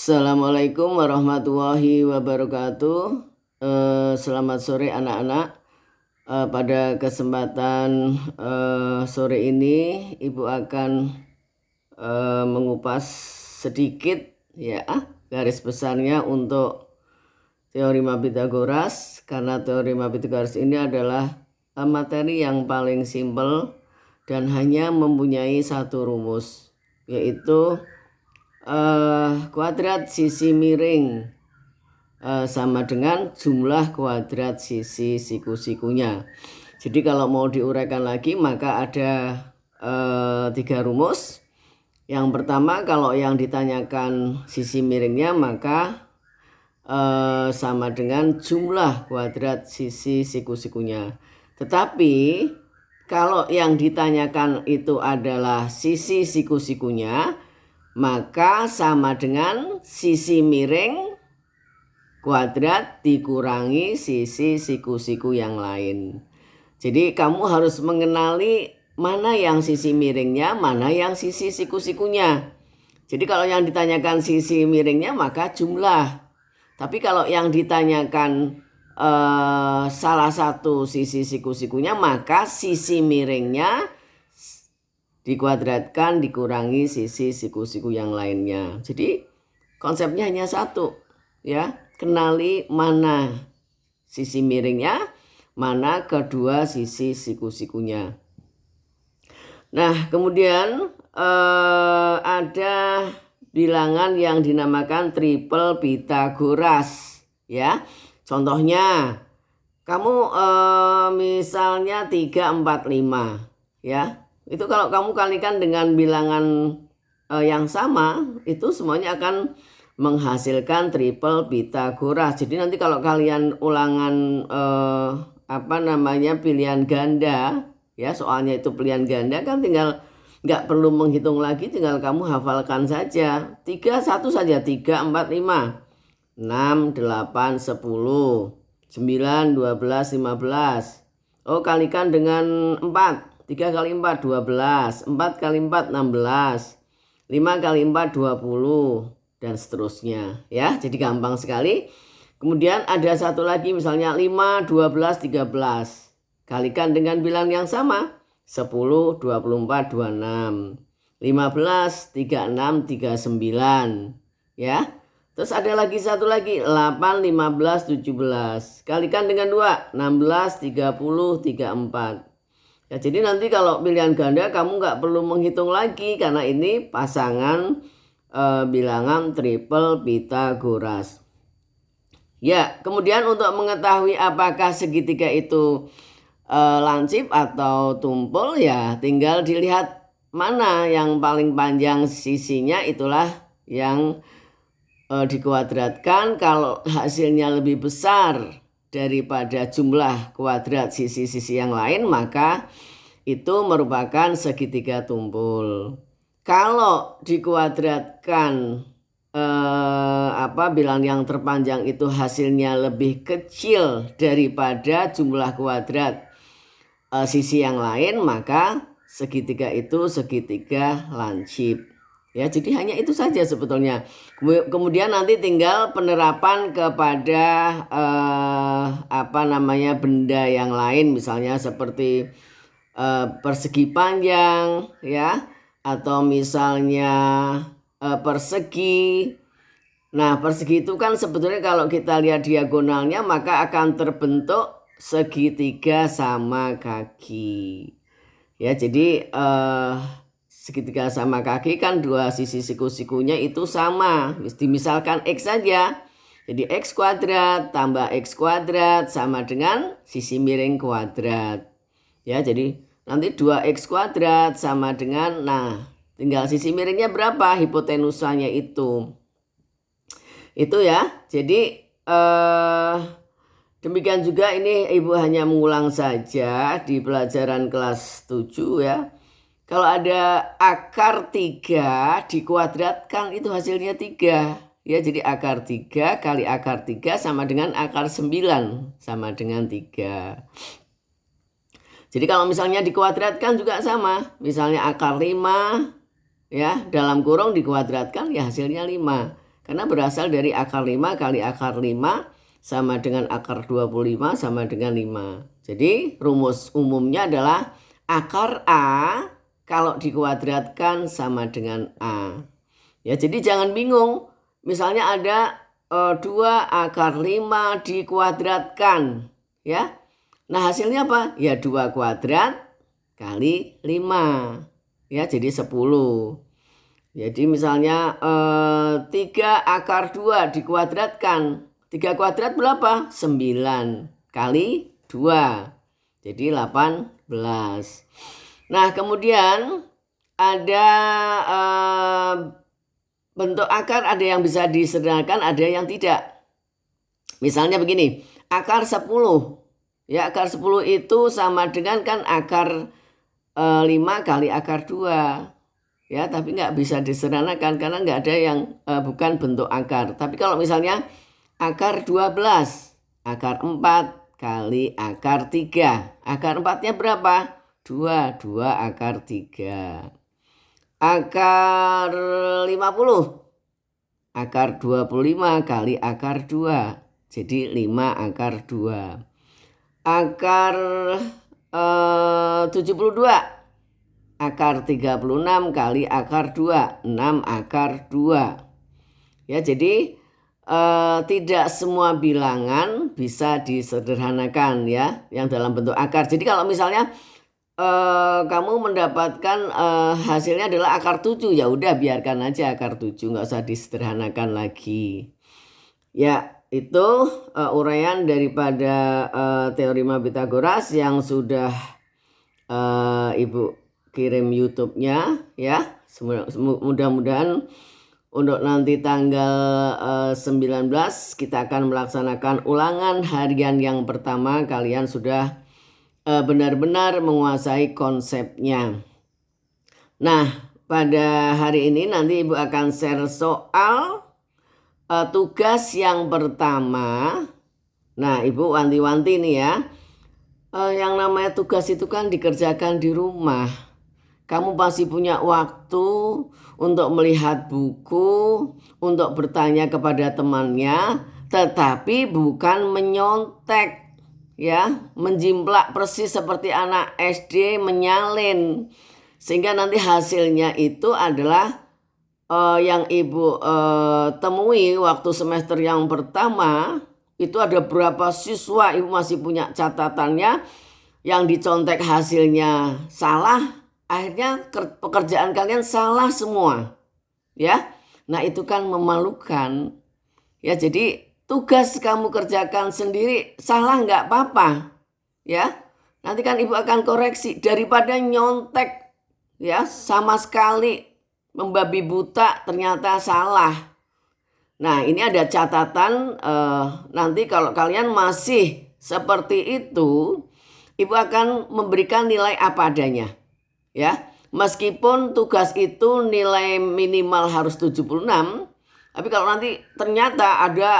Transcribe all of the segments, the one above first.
Assalamualaikum warahmatullahi wabarakatuh. Selamat sore anak-anak. Pada kesempatan sore ini Ibu akan mengupas sedikit ya garis besarnya untuk teorema Pythagoras, karena teorema Pythagoras ini adalah materi yang paling simpel dan hanya mempunyai satu rumus, yaitu kuadrat sisi miring sama dengan jumlah kuadrat sisi siku-sikunya. Jadi kalau mau diuraikan lagi maka ada 3 rumus. Yang pertama, kalau yang ditanyakan sisi miringnya maka sama dengan jumlah kuadrat sisi siku-sikunya. Tetapi kalau yang ditanyakan itu adalah sisi siku-sikunya, maka sama dengan sisi miring kuadrat dikurangi sisi siku-siku yang lain. Jadi kamu harus mengenali mana yang sisi miringnya, mana yang sisi siku-sikunya. Jadi kalau yang ditanyakan sisi miringnya maka jumlah. Tapi kalau yang ditanyakan salah satu sisi siku-sikunya, maka sisi miringnya dikuadratkan dikurangi sisi siku-siku yang lainnya. Jadi konsepnya hanya satu ya, kenali mana sisi miringnya, mana kedua sisi siku-sikunya. Nah kemudian ada bilangan yang dinamakan triple Pythagoras ya. Contohnya kamu misalnya 3, 4, 5 ya. Itu kalau kamu kalikan dengan bilangan yang sama, itu semuanya akan menghasilkan triple Pythagoras. Jadi nanti kalau kalian ulangan pilihan ganda ya, soalnya itu pilihan ganda kan tinggal nggak perlu menghitung lagi, tinggal kamu hafalkan saja. 3 1 saja, 3, 4, 5, 6, 8, 10, 9, 12, 15. Oh, kalikan dengan 4. 3 kali 4, 12. 4 kali 4, 16. 5 kali 4, 20. Dan seterusnya. Ya, jadi gampang sekali. Kemudian ada satu lagi, misalnya 5, 12, 13. Kalikan dengan bilang yang sama. 10, 24, 26. 15, 36, 39. Ya. Terus ada lagi satu lagi, 8, 15, 17. Kalikan dengan 2, 16, 30, 34. Ya, jadi nanti kalau pilihan ganda kamu nggak perlu menghitung lagi karena ini pasangan bilangan triple Pythagoras. Ya, kemudian untuk mengetahui apakah segitiga itu lancip atau tumpul, ya tinggal dilihat mana yang paling panjang sisinya, itulah yang dikuadratkan. Kalau hasilnya lebih besar daripada jumlah kuadrat sisi-sisi yang lain, maka itu merupakan segitiga tumpul. Kalau dikuadratkan bilangan yang terpanjang itu hasilnya lebih kecil daripada jumlah kuadrat sisi yang lain, maka segitiga itu segitiga lancip. Ya, jadi hanya itu saja sebetulnya. Kemudian nanti tinggal penerapan kepada benda yang lain, misalnya seperti persegi panjang ya, atau misalnya persegi. Nah, persegi itu kan sebetulnya kalau kita lihat diagonalnya maka akan terbentuk segitiga sama kaki. Ya, jadi segitiga sama kaki kan dua sisi siku-sikunya itu sama. Misalkan X saja. Jadi X kuadrat tambah X kuadrat sama dengan sisi miring kuadrat. Ya, jadi nanti 2X kuadrat sama dengan, nah tinggal sisi miringnya berapa, hipotenusanya itu. Itu ya. Jadi demikian juga ini Ibu hanya mengulang saja di pelajaran kelas 7 ya. Kalau ada akar 3 dikuadratkan itu hasilnya 3. Ya, jadi akar 3 kali akar 3 sama dengan akar 9 sama dengan 3. Jadi kalau misalnya dikuadratkan juga sama. Misalnya akar 5 ya, dalam kurung dikuadratkan ya hasilnya 5. Karena berasal dari akar 5 kali akar 5 sama dengan akar 25 sama dengan 5. Jadi rumus umumnya adalah akar A kalau dikuadratkan sama dengan A. Ya, jadi jangan bingung. Misalnya ada 2 akar 5 dikuadratkan, ya. Nah, hasilnya apa? Ya 2 kuadrat kali 5. Ya, jadi 10. Jadi misalnya 3 akar 2 dikuadratkan. 3 kuadrat berapa? 9 kali 2. Jadi 18. Nah, kemudian ada bentuk akar, ada yang bisa disederhanakan, ada yang tidak. Misalnya begini, akar 10. Ya, akar 10 itu sama dengan kan akar 5 kali akar 2. Ya, tapi nggak bisa disederhanakan karena nggak ada yang bukan bentuk akar. Tapi kalau misalnya akar 12, akar 4 kali akar 3. Akar 4-nya berapa? 2, 2 akar 3. Akar 50, akar 25 kali akar 2. Jadi 5 akar 2. Akar 72, akar 36 kali akar 2. 6 akar 2. Ya, jadi tidak semua bilangan bisa disederhanakan ya yang dalam bentuk akar. Jadi kalau misalnya kamu mendapatkan hasilnya adalah akar 7, ya udah biarkan aja akar 7, nggak usah disederhanakan lagi. Ya, itu uraian daripada teorema Pitagoras yang sudah Ibu kirim YouTube-nya ya. Mudah-mudahan untuk nanti tanggal 19 kita akan melaksanakan ulangan harian yang pertama. Kalian sudah benar-benar menguasai konsepnya. Nah, pada hari ini nanti Ibu akan share soal tugas yang pertama. Nah, Ibu wanti-wanti nih ya. Yang namanya tugas itu kan dikerjakan di rumah. Kamu pasti punya waktu untuk melihat buku, untuk bertanya kepada temannya, tetapi bukan menyontek. Ya, menjimplak persis seperti anak SD menyalin, sehingga nanti hasilnya itu adalah yang Ibu temui waktu semester yang pertama. Itu ada berapa siswa, Ibu masih punya catatannya, yang dicontek hasilnya salah, akhirnya pekerjaan kalian salah semua. Ya, nah itu kan memalukan. Ya, jadi tugas kamu kerjakan sendiri salah nggak apa-apa, ya. Nanti kan Ibu akan koreksi daripada nyontek, ya, sama sekali membabi buta ternyata salah. Nah, ini ada catatan nanti kalau kalian masih seperti itu, Ibu akan memberikan nilai apa adanya, ya. Meskipun tugas itu nilai minimal harus 76. Tapi kalau nanti ternyata ada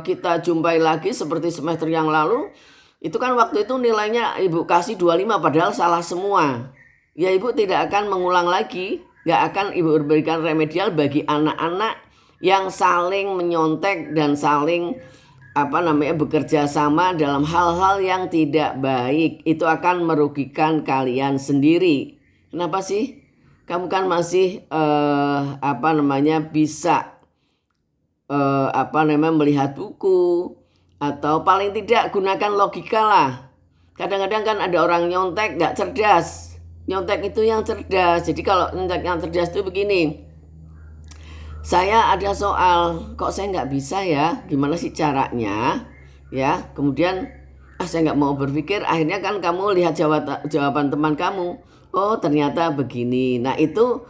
kita jumpai lagi seperti semester yang lalu, itu kan waktu itu nilainya Ibu kasih 25 padahal salah semua. Ya, Ibu tidak akan mengulang lagi, nggak akan Ibu berikan remedial bagi anak-anak yang saling menyontek dan saling bekerja sama dalam hal-hal yang tidak baik. Itu akan merugikan kalian sendiri. Kenapa sih? Kamu kan masih bisa melihat buku, atau paling tidak gunakan logika lah. Kadang-kadang kan ada orang nyontek nggak cerdas. Nyontek itu yang cerdas. Jadi kalau nyontek yang cerdas itu begini. Saya ada soal, kok saya nggak bisa ya? Gimana sih caranya? Ya, kemudian saya nggak mau berpikir. Akhirnya kan kamu lihat jawaban teman kamu. Oh, ternyata begini. Nah, itu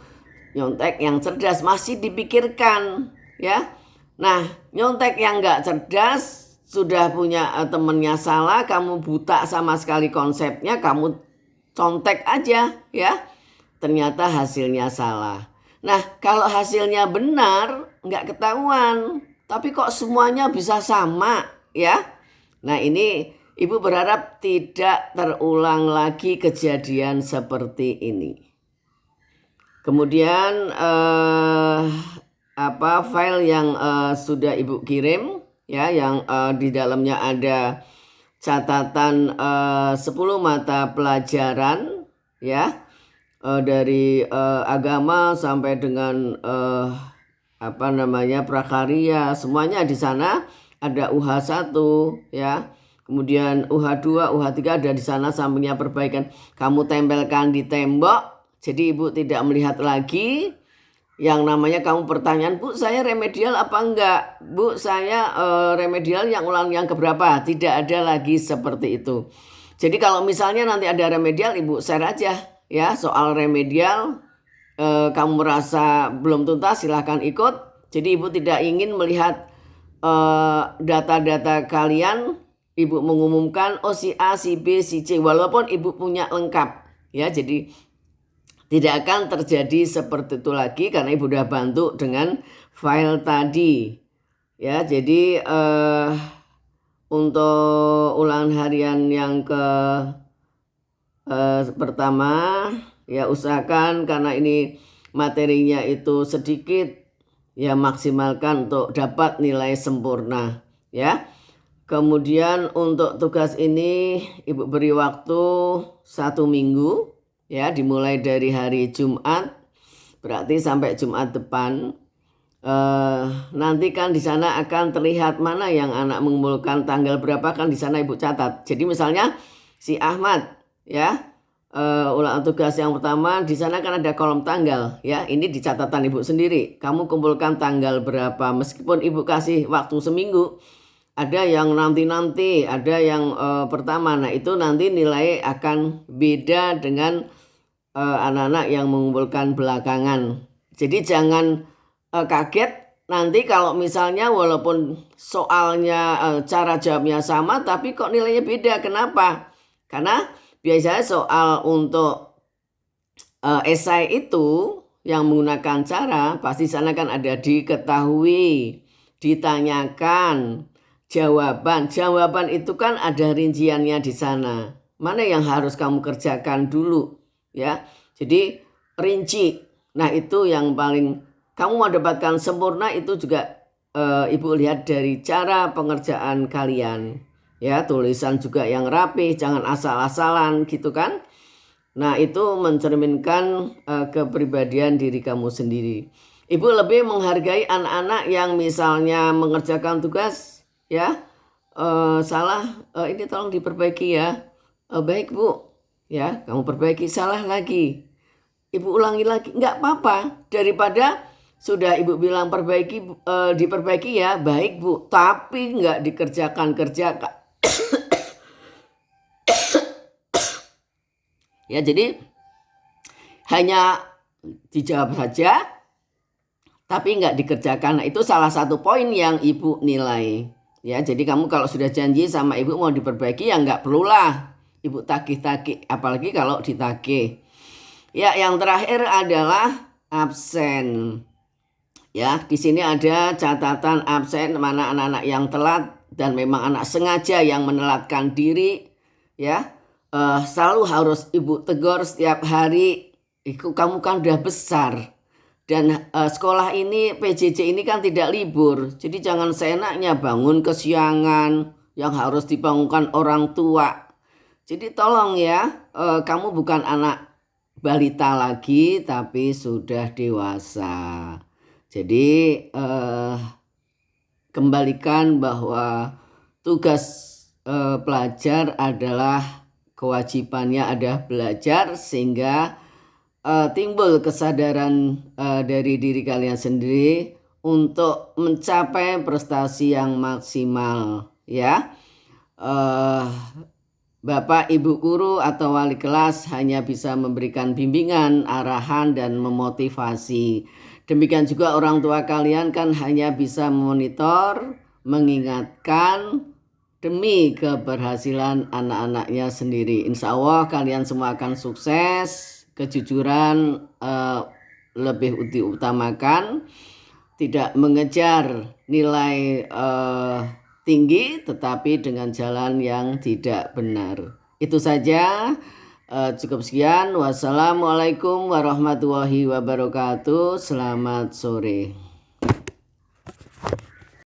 nyontek yang cerdas, masih dipikirkan, ya. Nah, nyontek yang nggak cerdas, sudah punya temennya salah, kamu buta sama sekali konsepnya, kamu contek aja, ya. Ternyata hasilnya salah. Nah, kalau hasilnya benar, nggak ketahuan. Tapi kok semuanya bisa sama, ya. Nah, ini Ibu berharap tidak terulang lagi kejadian seperti ini. Kemudian file yang sudah Ibu kirim ya, yang di dalamnya ada catatan 10 mata pelajaran ya, dari agama sampai dengan prakarya, semuanya di sana. Ada UH1 ya, kemudian UH2, UH3 ada di sana, sampingnya perbaikan. Kamu tempelkan di tembok, jadi Ibu tidak melihat lagi yang namanya kamu pertanyaan, Bu saya remedial apa enggak? Bu saya remedial yang ulang yang keberapa? Tidak ada lagi seperti itu. Jadi kalau misalnya nanti ada remedial, Ibu share aja ya soal remedial. Kamu merasa belum tuntas, silahkan ikut. Jadi Ibu tidak ingin melihat data-data kalian. Ibu mengumumkan si A, si B, si C, walaupun Ibu punya lengkap ya. Jadi tidak akan terjadi seperti itu lagi karena Ibu sudah bantu dengan file tadi ya. Jadi untuk ulangan harian yang pertama ya, usahakan karena ini materinya itu sedikit ya, maksimalkan untuk dapat nilai sempurna ya. Kemudian untuk tugas ini Ibu beri waktu 1 minggu ya, dimulai dari hari Jumat berarti sampai Jumat depan. Nanti kan di sana akan terlihat mana yang anak mengumpulkan tanggal berapa, kan di sana Ibu catat. Jadi misalnya si Ahmad ya, ulangan tugas yang pertama, di sana kan ada kolom tanggal ya, ini di catatan Ibu sendiri. Kamu kumpulkan tanggal berapa, meskipun Ibu kasih waktu seminggu, ada yang nanti, ada yang pertama. Nah itu nanti nilai akan beda dengan anak-anak yang mengumpulkan belakangan. Jadi jangan kaget nanti kalau misalnya walaupun soalnya cara jawabnya sama tapi kok nilainya beda. Kenapa? Karena biasanya soal untuk esai itu yang menggunakan cara, pasti sana kan ada diketahui, ditanyakan, jawaban itu kan ada rinciannya di sana. Mana yang harus kamu kerjakan dulu ya. Jadi rinci. Nah itu yang paling kamu mau dapatkan sempurna, itu juga Ibu lihat dari cara pengerjaan kalian ya. Tulisan juga yang rapih, jangan asal-asalan gitu kan. Nah itu mencerminkan kepribadian diri kamu sendiri. Ibu lebih menghargai anak-anak yang misalnya mengerjakan tugas ya, salah, ini tolong diperbaiki ya. Baik Bu ya, kamu perbaiki. Salah lagi, Ibu ulangi lagi, nggak apa-apa. Daripada sudah Ibu bilang diperbaiki ya, baik Bu, tapi nggak dikerjakan. Ya jadi hanya dijawab saja tapi nggak dikerjakan. Nah, itu salah satu poin yang Ibu nilai ya. Jadi kamu kalau sudah janji sama Ibu mau diperbaiki ya nggak perlulah Ibu tagih-tagih, apalagi kalau ditagih. Ya yang terakhir adalah absen. Ya, di sini ada catatan absen, mana anak-anak yang telat dan memang anak sengaja yang menelatkan diri ya. Selalu harus Ibu tegur setiap hari. Kamu kan udah besar dan sekolah ini, PJJ ini kan tidak libur. Jadi jangan seenaknya bangun kesiangan yang harus dibangunkan orang tua. Jadi tolong ya, kamu bukan anak balita lagi tapi sudah dewasa. Jadi kembalikan bahwa tugas pelajar adalah kewajibannya ada belajar, sehingga timbul kesadaran dari diri kalian sendiri untuk mencapai prestasi yang maksimal ya. Bapak, Ibu guru atau wali kelas hanya bisa memberikan bimbingan, arahan dan memotivasi. Demikian juga orang tua kalian kan hanya bisa memonitor, mengingatkan demi keberhasilan anak-anaknya sendiri. Insya Allah kalian semua akan sukses. Kejujuran lebih diutamakan, tidak mengejar nilai tinggi tetapi dengan jalan yang tidak benar. Itu saja, cukup sekian. Wassalamualaikum warahmatullahi wabarakatuh. Selamat sore.